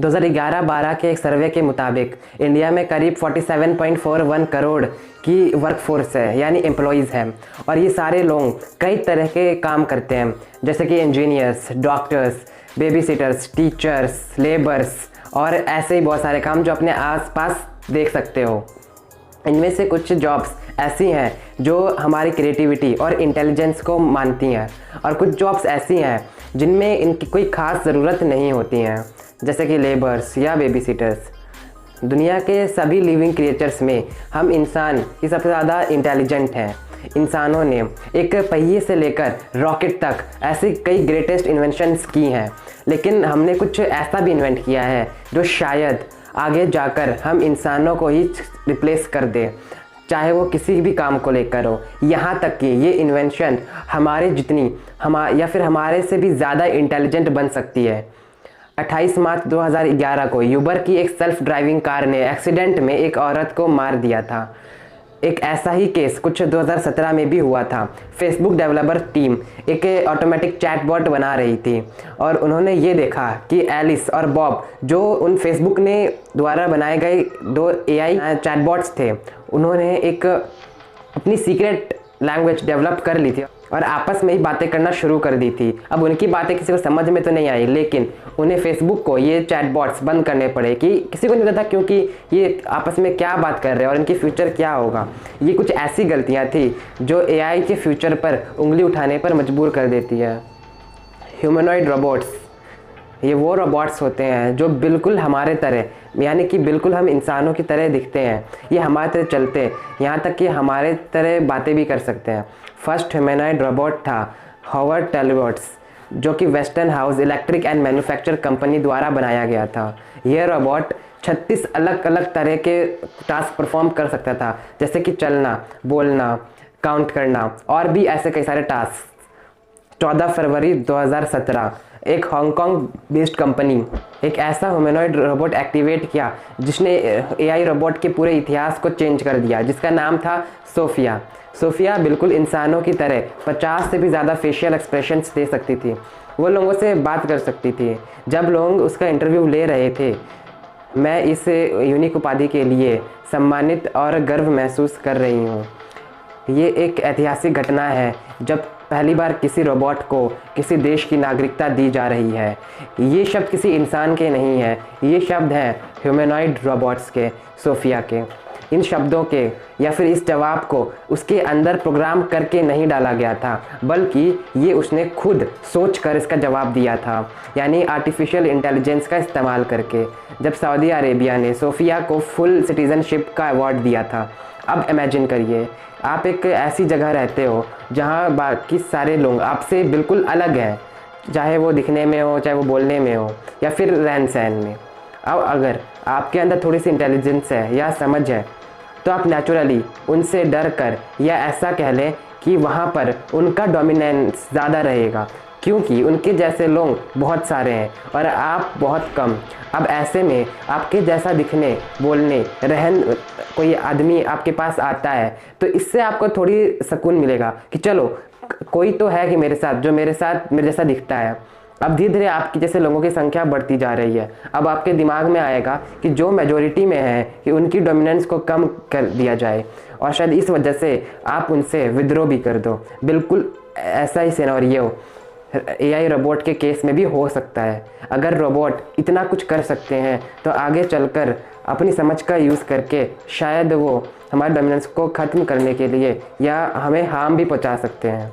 2011-12 के एक सर्वे के मुताबिक इंडिया में करीब 47.41 करोड़ की वर्कफोर्स है, यानी एम्प्लॉयज़ हैं। और ये सारे लोग कई तरह के काम करते हैं, जैसे कि engineers, doctors, baby seaters, teachers, labours और ऐसे ही बहुत सारे काम जो अपने आसपास देख सकते हो। इनमें से कुछ जॉब्स ऐसी हैं जो हमारी क्रिएटिविटी और इंटेलिजेंस को मानती हैं, और कुछ जॉब्स ऐसी हैं जिनमें इनकी कोई ख़ास ज़रूरत नहीं होती हैं, जैसे कि लेबर्स या बेबी सिटर्स। दुनिया के सभी लिविंग क्रिएचर्स में हम इंसान ही सबसे ज़्यादा इंटेलिजेंट हैं। इंसानों ने एक पहिए से लेकर रॉकेट तक ऐसी कई ग्रेटेस्ट इन्वेंशंस की हैं, लेकिन हमने कुछ ऐसा भी इन्वेंट किया है जो शायद आगे जाकर हम इंसानों को ही रिप्लेस कर दे, चाहे वो किसी भी काम को लेकर हो। यहाँ तक कि ये इन्वेंशन हमारे जितनी या फिर हमारे से भी ज़्यादा इंटेलिजेंट बन सकती है। 28 मार्च 2011 को यूबर की एक सेल्फ ड्राइविंग कार ने एक्सीडेंट में एक औरत को मार दिया था। एक ऐसा ही केस कुछ 2017 में भी हुआ था। फेसबुक डेवलपर टीम एक ऑटोमेटिक चैटबॉट बना रही थी, और उन्होंने ये देखा कि एलिस और बॉब, जो उन फेसबुक ने द्वारा बनाए गए 2 AI चैटबॉट्स थे, उन्होंने एक अपनी सीक्रेट लैंग्वेज डेवलप कर ली थी और आपस में ही बातें करना शुरू कर दी थी। अब उनकी बातें किसी को समझ में तो नहीं आई, लेकिन उन्हें फेसबुक को ये चैटबॉट्स बंद करने पड़े कि किसी को नहीं पता क्योंकि ये आपस में क्या बात कर रहे हैं और इनकी फ्यूचर क्या होगा। ये कुछ ऐसी गलतियाँ थी जो AI के फ्यूचर पर उंगली उठाने पर मजबूर कर देती है। ह्यूमनॉइड रोबोट्स, ये वो रोबोट्स होते हैं जो बिल्कुल हमारे तरह, यानी कि बिल्कुल हम इंसानों की तरह दिखते हैं। ये हमारे तरह चलते हैं, यहाँ तक कि हमारे तरह बातें भी कर सकते हैं। फर्स्ट ह्यूमनॉइड रोबोट था हॉवर्ड टेलीबॉट्स, जो कि western house electric and manufacture company द्वारा बनाया गया था। यह रोबोट 36 अलग अलग तरह के टास्क परफॉर्म कर सकता था, जैसे कि चलना, बोलना, काउंट करना और भी ऐसे कई सारे टास्क। 14 फरवरी 2017 एक हांगकांग बेस्ड कंपनी एक ऐसा ह्यूमनॉइड रोबोट एक्टिवेट किया जिसने AI रोबोट के पूरे इतिहास को चेंज कर दिया, जिसका नाम था सोफिया। सोफिया बिल्कुल इंसानों की तरह 50 से भी ज़्यादा फेशियल एक्सप्रेशंस दे सकती थी। वो लोगों से बात कर सकती थी। जब लोग उसका इंटरव्यू ले रहे थे, मैं इस यूनिक उपाधि के लिए सम्मानित और गर्व महसूस कर रही हूँ। ये एक ऐतिहासिक घटना है जब पहली बार किसी रोबोट को किसी देश की नागरिकता दी जा रही है। ये शब्द किसी इंसान के नहीं है, ये शब्द हैं ह्यूमनॉइड रोबोट्स के, सोफिया के। इन शब्दों के या फिर इस जवाब को उसके अंदर प्रोग्राम करके नहीं डाला गया था, बल्कि ये उसने खुद सोच कर इसका जवाब दिया था, यानी आर्टिफिशियल इंटेलिजेंस का इस्तेमाल करके, जब सऊदी अरेबिया ने सोफिया को फुल सिटीज़नशिप का अवार्ड दिया था। अब इमेजिन करिए, आप एक ऐसी जगह रहते हो जहाँ बाकी सारे लोग आपसे बिल्कुल अलग हैं, चाहे वो दिखने में हो, चाहे वो बोलने में हो, या फिर रहन सहन में। अब अगर आपके अंदर थोड़ी सी इंटेलिजेंस है या समझ है, तो आप नेचुरली उनसे डर कर या ऐसा कह लें कि वहाँ पर उनका डोमिनेंस ज़्यादा रहेगा, क्योंकि उनके जैसे लोग बहुत सारे हैं और आप बहुत कम। अब ऐसे में आपके जैसा दिखने, बोलने, रहन कोई आदमी आपके पास आता है, तो इससे आपको थोड़ी सुकून मिलेगा कि चलो कोई तो है कि मेरे साथ, जो मेरे जैसा दिखता है। अब धीरे धीरे आपकी जैसे लोगों की संख्या बढ़ती जा रही है। अब आपके दिमाग में आएगा कि जो मेजॉरिटी में है कि उनकी डोमिनेंस को कम कर दिया जाए, और शायद इस वजह से आप उनसे विद्रोह भी कर दो। बिल्कुल ऐसा ही सिनेरियो AI रोबोट के केस में भी हो सकता है। अगर रोबोट इतना कुछ कर सकते हैं, तो आगे चलकर अपनी समझ का यूज़ करके शायद वो हमारे डोमिनेंस को ख़त्म करने के लिए या हमें हार्म भी पहुंचा सकते हैं।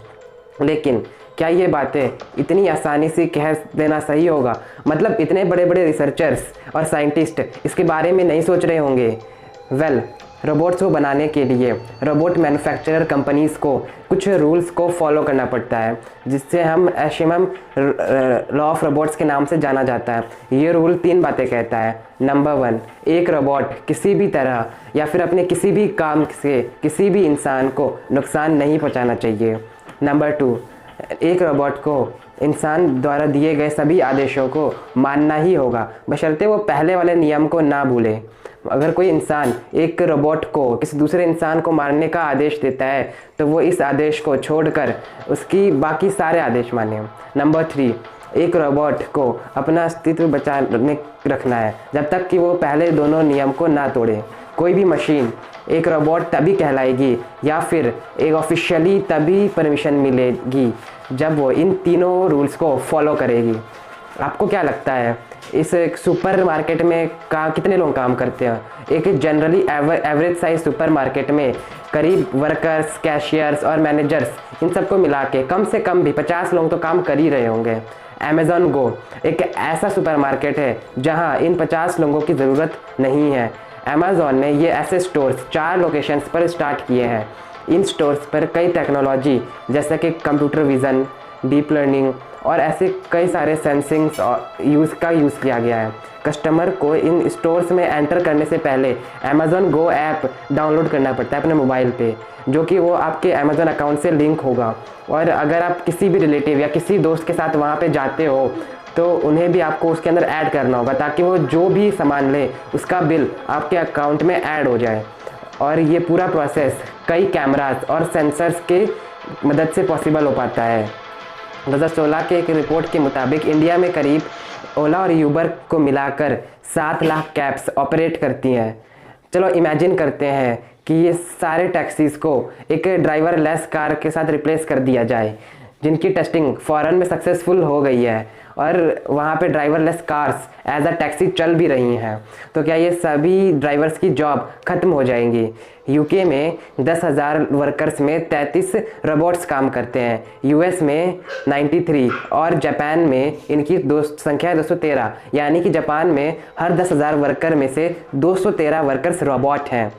लेकिन क्या ये बातें इतनी आसानी से कह देना सही होगा? मतलब इतने बड़े बड़े रिसर्चर्स और साइंटिस्ट इसके बारे में नहीं सोच रहे होंगे? रोबोट्स को बनाने के लिए रोबोट मैन्युफैक्चरर कंपनीज़ को कुछ रूल्स को फॉलो करना पड़ता है, जिससे हम एशिमम लॉ ऑफ रोबोट्स के नाम से जाना जाता है। ये रूल 3 बातें कहता है। नंबर 1, एक रोबोट किसी भी तरह या फिर अपने किसी भी काम से किसी भी इंसान को नुकसान नहीं पहुंचाना चाहिए। नंबर 2, एक रोबोट को इंसान द्वारा दिए गए सभी आदेशों को मानना ही होगा, बशर्ते वो पहले वाले नियम को ना भूले। अगर कोई इंसान एक रोबोट को किसी दूसरे इंसान को मारने का आदेश देता है, तो वो इस आदेश को छोड़कर उसकी बाकी सारे आदेश माने। नंबर 3, एक रोबोट को अपना अस्तित्व बचाने रखना है जब तक कि वो पहले दोनों नियम को ना तोड़े। कोई भी मशीन एक रोबोट तभी कहलाएगी या फिर एक ऑफिशियली तभी परमिशन मिलेगी जब वो इन तीनों रूल्स को फॉलो करेगी। आपको क्या लगता है इस सुपर मार्केट में कितने लोग काम करते हैं? एक generally average size super market में करीब वर्कर्स, कैशियर्स और मैनेजर्स इन सबको मिला के कम से कम भी 50 लोग तो काम कर ही रहे होंगे। अमेज़न गो एक ऐसा सुपर मार्केट है जहां इन 50 लोगों की ज़रूरत नहीं है। अमेज़न ने ये ऐसे स्टोर्स 4 लोकेशंस पर स्टार्ट किए हैं। इन स्टोर्स पर कई टेक्नोलॉजी जैसे कि कंप्यूटर विज़न, डीप लर्निंग और ऐसे कई सारे सेंसिंग्स यूज़ किया गया है। कस्टमर को इन स्टोर्स में एंटर करने से पहले अमेज़न गो ऐप डाउनलोड करना पड़ता है अपने मोबाइल पे, जो कि वो आपके अमेज़न अकाउंट से लिंक होगा। और अगर आप किसी भी रिलेटिव या किसी दोस्त के साथ वहाँ पे जाते हो तो उन्हें भी आपको उसके अंदर ऐड करना होगा ताकि वो जो भी सामान ले उसका बिल आपके अकाउंट में ऐड हो जाए। और ये पूरा प्रोसेस कई कैमरास और सेंसर्स के मदद से पॉसिबल हो पाता है। 2016 के एक रिपोर्ट के मुताबिक इंडिया में करीब ओला और यूबर को मिलाकर 7 लाख कैब्स ऑपरेट करती हैं। चलो इमेजिन करते हैं कि ये सारे टैक्सीज़ को एक ड्राइवर लेस कार के साथ रिप्लेस कर दिया जाए, जिनकी टेस्टिंग फॉरेन में सक्सेसफुल हो गई है और वहाँ पे driverless cars as a taxi चल भी रही हैं। तो क्या ये सभी ड्राइवर्स की जॉब ख़त्म हो जाएंगी? यूके में 10,000 वर्कर्स में 33 रोबोट्स काम करते हैं, यूएस में 93 और जापान में इनकी संख्या है 213, यानी कि जापान में हर 10,000 वर्कर में से 213 वर्कर्स रोबोट हैं।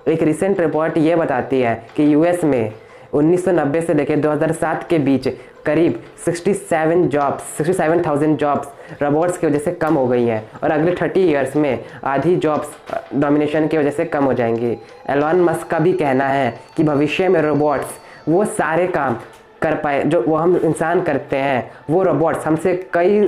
एक रिसेंट रिपोर्ट ये बताती है कि यूएस में 1990 से लेकर 2007 के बीच करीब 67,000 जॉब्स रोबोट्स की वजह से कम हो गई हैं और अगले 30 इयर्स में आधी जॉब्स डोमिनेशन की वजह से कम हो जाएंगी। एलोन मस्क का भी कहना है कि भविष्य में रोबोट्स वो सारे काम कर पाए जो वो हम इंसान करते हैं, वो रोबोट्स हमसे कई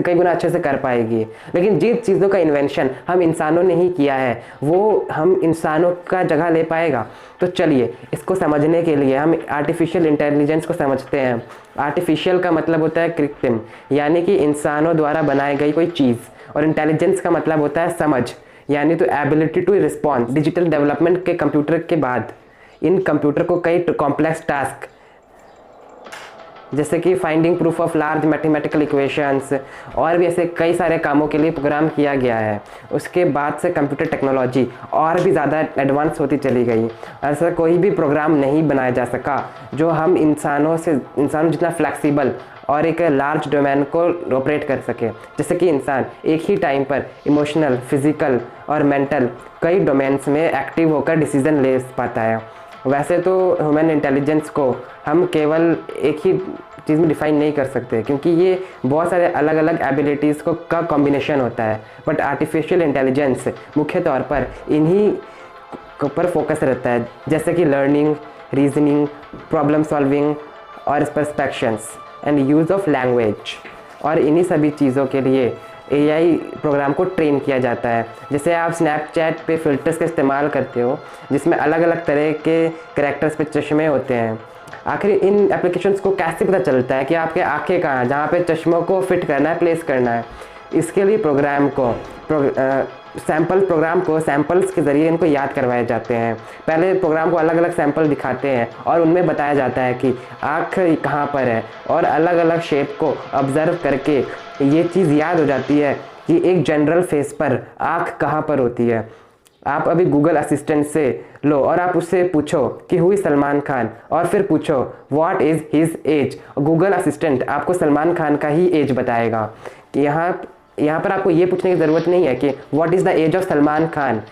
गुना अच्छे से कर पाएगी। लेकिन जिन चीज़ों का इन्वेंशन हम इंसानों ने ही किया है वो हम इंसानों का जगह ले पाएगा। तो चलिए इसको समझने के लिए हम आर्टिफिशियल इंटेलिजेंस को समझते हैं। आर्टिफिशियल का मतलब होता है कृत्रिम, यानी कि इंसानों द्वारा बनाई गई कोई चीज़, और इंटेलिजेंस का मतलब होता है समझ, यानी तो ability to respond. Digital development के कंप्यूटर के बाद इन कंप्यूटर को कई कॉम्प्लेक्स टास्क जैसे कि finding proof of large mathematical equations और भी ऐसे कई सारे कामों के लिए प्रोग्राम किया गया है। उसके बाद से कंप्यूटर टेक्नोलॉजी और भी ज़्यादा एडवांस होती चली गई। ऐसा कोई भी प्रोग्राम नहीं बनाया जा सका जो हम इंसानों जितना फ्लेक्सिबल और एक लार्ज डोमेन को ऑपरेट कर सके। जैसे कि इंसान एक ही टाइम पर इमोशनल, फिजिकल और मेंटल कई डोमेन्स में एक्टिव होकर डिसीजन ले पाता है। वैसे तो ह्यूमन इंटेलिजेंस को हम केवल एक ही चीज़ में डिफाइन नहीं कर सकते, क्योंकि ये बहुत सारे अलग अलग एबिलिटीज़ का कॉम्बिनेशन होता है। बट आर्टिफिशियल इंटेलिजेंस मुख्य तौर पर इन्हीं पर फोकस रहता है, जैसे कि लर्निंग, रीजनिंग, प्रॉब्लम सॉल्विंग और पर्सपेक्शंस एंड यूज़ ऑफ लैंग्वेज। और इन्हीं सभी चीज़ों के लिए एआई प्रोग्राम को ट्रेन किया जाता है। जैसे आप स्नैपचैट पे फ़िल्टर्स का इस्तेमाल करते हो जिसमें अलग अलग तरह के कैरेक्टर्स पे चश्मे होते हैं। आखिर इन एप्लीकेशंस को कैसे पता चलता है कि आपके आंखें कहाँ हैं जहाँ पे चश्मों को फिट करना है, प्लेस करना है? इसके लिए प्रोग्राम को सैम्पल्स के ज़रिए इनको याद करवाए जाते हैं। पहले प्रोग्राम को अलग अलग सैंपल दिखाते हैं और उनमें बताया जाता है कि आँख कहाँ पर है, और अलग अलग शेप को ऑब्ज़र्व करके ये चीज़ याद हो जाती है कि एक जनरल फेस पर आँख कहाँ पर होती है। आप अभी गूगल असिस्टेंट से लो और आप उससे पूछो कि हु इज़ सलमान खान, और फिर पूछो what is his age. Google assistant आपको सलमान खान का ही एज बताएगा। कि यहाँ पर आपको ये पूछने की ज़रूरत नहीं है कि what is the age of Salman Khan.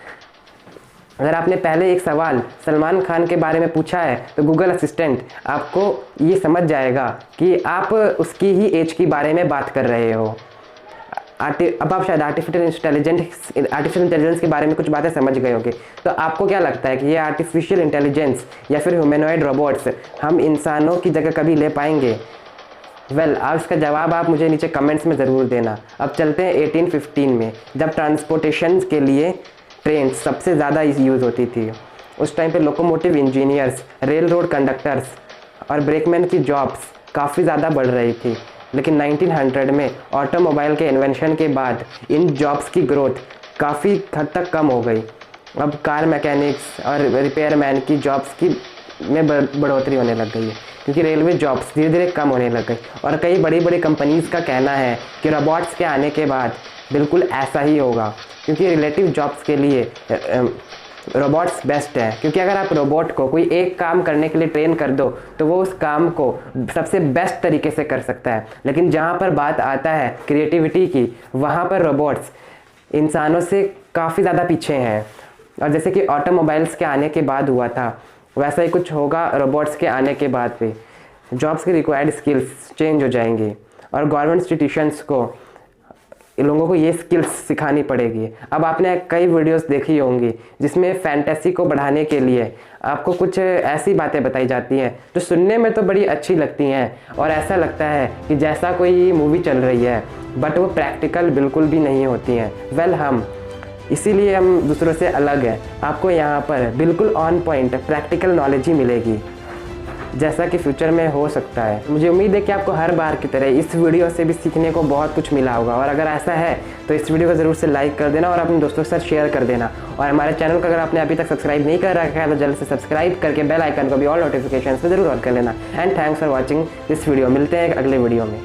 अगर आपने पहले एक सवाल सलमान खान के बारे में पूछा है तो गूगल असिस्टेंट आपको ये समझ जाएगा कि आप उसकी ही एज के बारे में बात कर रहे हो। अब आप शायद आर्टिफिशियल इंटेलिजेंस के बारे में कुछ बातें समझ गए होंगे। तो आपको क्या लगता है कि ये आर्टिफिशियल इंटेलिजेंस या फिर ह्यूमनॉइड रोबोट्स हम इंसानों की जगह कभी ले पाएंगे? अब इसका जवाब आप मुझे नीचे कमेंट्स में ज़रूर देना। अब चलते हैं 1815 में, जब ट्रांसपोर्टेशन के लिए ट्रेन सबसे ज़्यादा यूज़ होती थी। उस टाइम पे locomotive engineers, rail road conductors और ब्रेकमैन की जॉब्स काफ़ी ज़्यादा बढ़ रही थी। लेकिन 1900 में ऑटोमोबाइल के इन्वेंशन के बाद इन जॉब्स की ग्रोथ काफ़ी हद तक कम हो गई। अब कार मैकेनिक्स और रिपेयर मैन की जॉब्स की में बढ़ोतरी होने लग गई है, क्योंकि रेलवे जॉब्स धीरे धीरे कम होने लग गई। और कई बड़ी बड़ी कंपनीज़ का कहना है कि रोबोट्स के आने के बाद बिल्कुल ऐसा ही होगा, क्योंकि रिलेटिव जॉब्स के लिए रोबोट्स बेस्ट है। क्योंकि अगर आप रोबोट को कोई एक काम करने के लिए ट्रेन कर दो तो वो उस काम को सबसे बेस्ट तरीके से कर सकता है, लेकिन जहाँ पर बात आता है क्रिएटिविटी की, वहाँ पर रोबोट्स इंसानों से काफ़ी ज़्यादा पीछे हैं। और जैसे कि ऑटोमोबाइल्स के आने के बाद हुआ था, वैसा ही कुछ होगा रोबोट्स के आने के बाद भी। जॉब्स की रिक्वायर्ड स्किल्स चेंज हो जाएंगी और गवर्नमेंट इंस्टीट्यूशंस को लोगों को ये स्किल्स सिखानी पड़ेगी। अब आपने कई वीडियोस देखी होंगी जिसमें फैंटेसी को बढ़ाने के लिए आपको कुछ ऐसी बातें बताई जाती हैं जो सुनने में तो बड़ी अच्छी लगती हैं और ऐसा लगता है कि जैसा कोई मूवी चल रही है, बट वो प्रैक्टिकल बिल्कुल भी नहीं होती हैं। हम इसीलिए हम दूसरों से अलग हैं। आपको यहाँ पर बिल्कुल ऑन पॉइंट प्रैक्टिकल नॉलेज ही मिलेगी, जैसा कि फ्यूचर में हो सकता है। मुझे उम्मीद है कि आपको हर बार की तरह इस वीडियो से भी सीखने को बहुत कुछ मिला होगा, और अगर ऐसा है तो इस वीडियो को ज़रूर से लाइक कर देना और अपने दोस्तों के साथ शेयर कर देना। और हमारे चैनल को अगर आपने अभी तक सब्सक्राइब नहीं कर रखा है तो जल्द से सब्सक्राइब करके बेल आइकन को भी ऑल नोटिफिकेशन पे जरूर ऑन कर लेना। And thanks for watching this video. मिलते हैं एक अगले वीडियो में।